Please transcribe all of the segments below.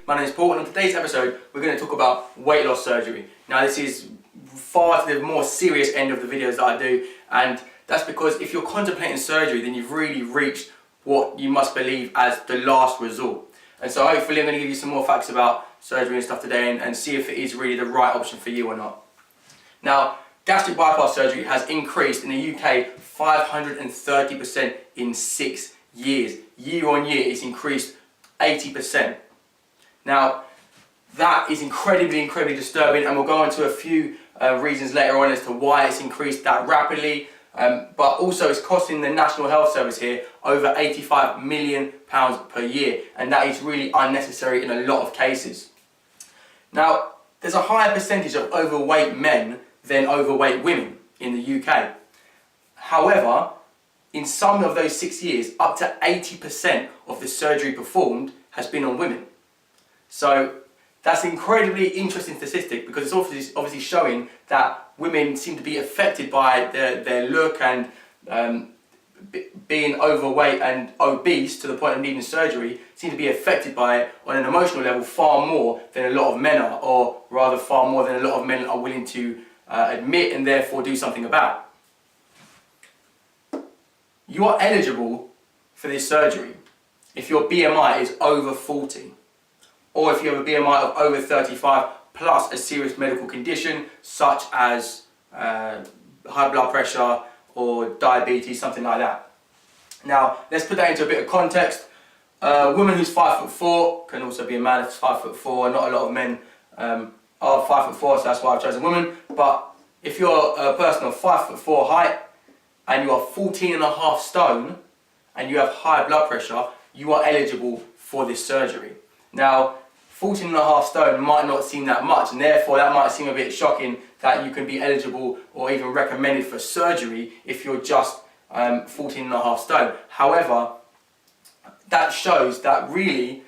my name is Paul, and on today's episode we're going to talk about weight loss surgery. Now this is far to the more serious end of the videos that I do, and that's because if you're contemplating surgery, then you've really reached what you must believe as the last resort. And so hopefully I'm going to give you some more facts about surgery and stuff today and see if it is really the right option for you or not. Now, gastric bypass surgery has increased in the UK 530% in 6 years. Year on year it's increased 80%. Now that is incredibly disturbing, and we'll go into a few reasons later on as to why it's increased that rapidly, but also it's costing the National Health Service here over £85 million per year, and that is really unnecessary in a lot of cases. Now there's a higher percentage of overweight men than overweight women in the UK. However, in some of those 6 years, up to 80% of the surgery performed has been on women. So that's an incredibly interesting statistic, because it's obviously showing that women seem to be affected by their look and being overweight and obese to the point of needing surgery, seem to be affected by it on an emotional level far more than a lot of men are, or rather far more than a lot of men are willing to admit and therefore do something about. You are eligible for this surgery if your BMI is over 40, or if you have a BMI of over 35 plus a serious medical condition such as high blood pressure or diabetes, something like that. Now let's put that into a bit of context. A woman who's 5'4" can also be a man who's 5'4". Not a lot of men are 5'4", so that's why I've chosen women. But if you're a person of 5'4" height and you are 14.5 stone and you have high blood pressure, you are eligible for this surgery. Now 14.5 stone might not seem that much, and therefore that might seem a bit shocking that you can be eligible or even recommended for surgery if you're just 14.5 stone. However, that shows that really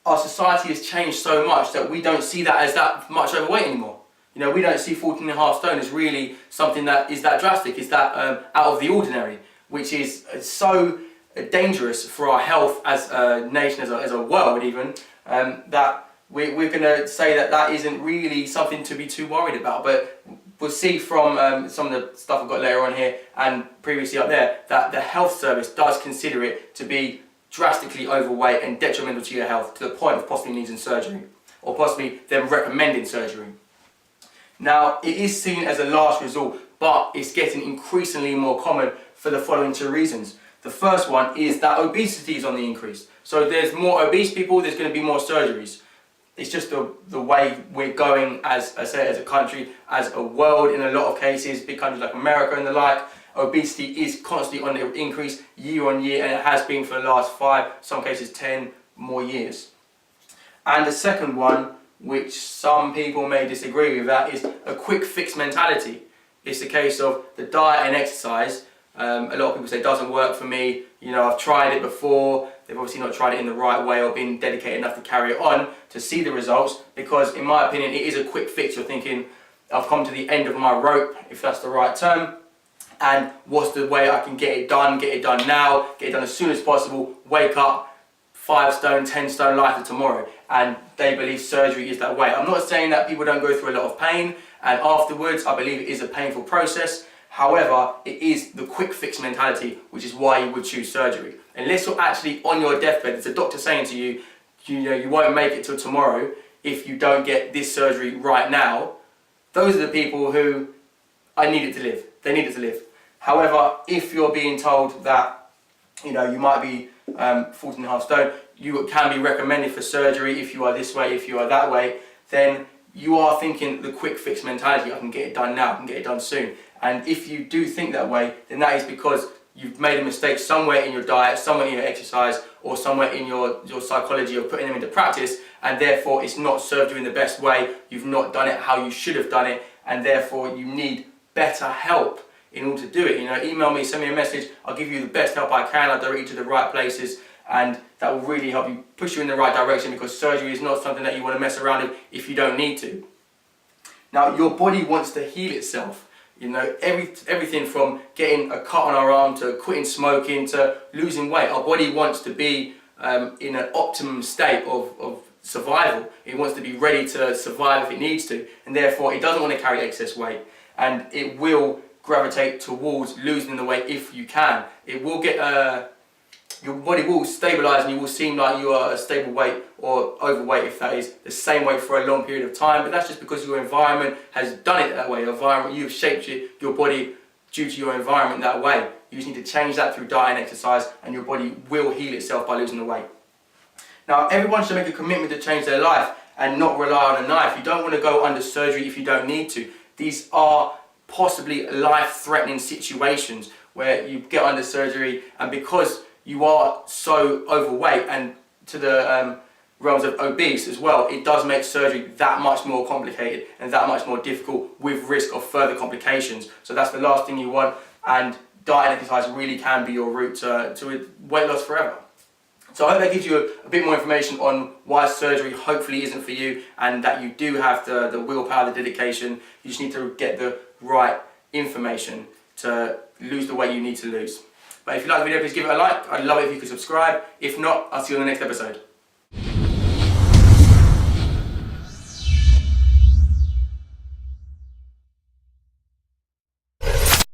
our society has changed so much that we don't see that as that much overweight anymore. You know, we don't see 14.5 stone as really something that is that drastic, is that out of the ordinary, which is so dangerous for our health as a nation, as a world even, that we're going to say that that isn't really something to be too worried about. But we'll see from some of the stuff I've got later on here and previously up there that the health service does consider it to be drastically overweight and detrimental to your health, to the point of possibly needing surgery, or possibly them recommending surgery. Now it is seen as a last resort, but it's getting increasingly more common for the following two reasons. The first one is that obesity is on the increase. So there's more obese people, there's going to be more surgeries. It's just the way we're going as I say, as a country, as a world in a lot of cases, big countries like America and the like. Obesity is constantly on the increase year on year, and it has been for the last 5, some cases 10 more years. And the second one, which some people may disagree with, that is a quick fix mentality. It's a case of the diet and exercise. A lot of people say it doesn't work for me, you know, I've tried it before. They've obviously not tried it in the right way or been dedicated enough to carry it on to see the results, because in my opinion it is a quick fix. You're thinking, I've come to the end of my rope, if that's the right term, and what's the way I can get it done now, get it done as soon as possible, wake up 5 stone, 10 stone lighter tomorrow. And they believe surgery is that way. I'm not saying that people don't go through a lot of pain, and afterwards I believe it is a painful process. However, it is the quick fix mentality, which is why you would choose surgery. Unless you're actually on your deathbed, it's a doctor saying to you, you know, you won't make it till tomorrow if you don't get this surgery right now. Those are the people who I needed to live. They needed to live. However, if you're being told that, you know, you might be 14.5 stone, you can be recommended for surgery if you are this way, if you are that way, then you are thinking the quick fix mentality. I can get it done now, I can get it done soon. And if you do think that way, then that is because you've made a mistake somewhere in your diet, somewhere in your exercise, or somewhere in your psychology of putting them into practice, and therefore it's not served you in the best way. You've not done it how you should have done it, and therefore you need better help in order to do it. You know, email me, send me a message, I'll give you the best help I can, I'll direct you to the right places, and that will really help you, push you in the right direction, because surgery is not something that you want to mess around with if you don't need to. Now, your body wants to heal itself. You know, everything from getting a cut on our arm to quitting smoking to losing weight. Our body wants to be in an optimum state of survival. It wants to be ready to survive if it needs to, and therefore it doesn't want to carry excess weight, and it will gravitate towards losing the weight if you can. It will get your body will stabilize, and you will seem like you are a stable weight or overweight, if that is the same weight for a long period of time. But that's just because your environment has done it that way. Your environment, you've shaped your body due to your environment that way. You just need to change that through diet and exercise, and your body will heal itself by losing the weight. Now, everyone should make a commitment to change their life and not rely on a knife. You don't want to go under surgery if you don't need to. These are possibly life-threatening situations where you get under surgery, and because you are so overweight and to the realms of obese as well, it does make surgery that much more complicated and that much more difficult, with risk of further complications. So that's the last thing you want, and diet and exercise really can be your route to weight loss forever. So I hope that gives you a bit more information on why surgery hopefully isn't for you, and that you do have the willpower, the dedication. You just need to get the right information to lose the weight you need to lose. But if you like the video, please give it a like. I'd love it if you could subscribe. If not, I'll see you on the next episode.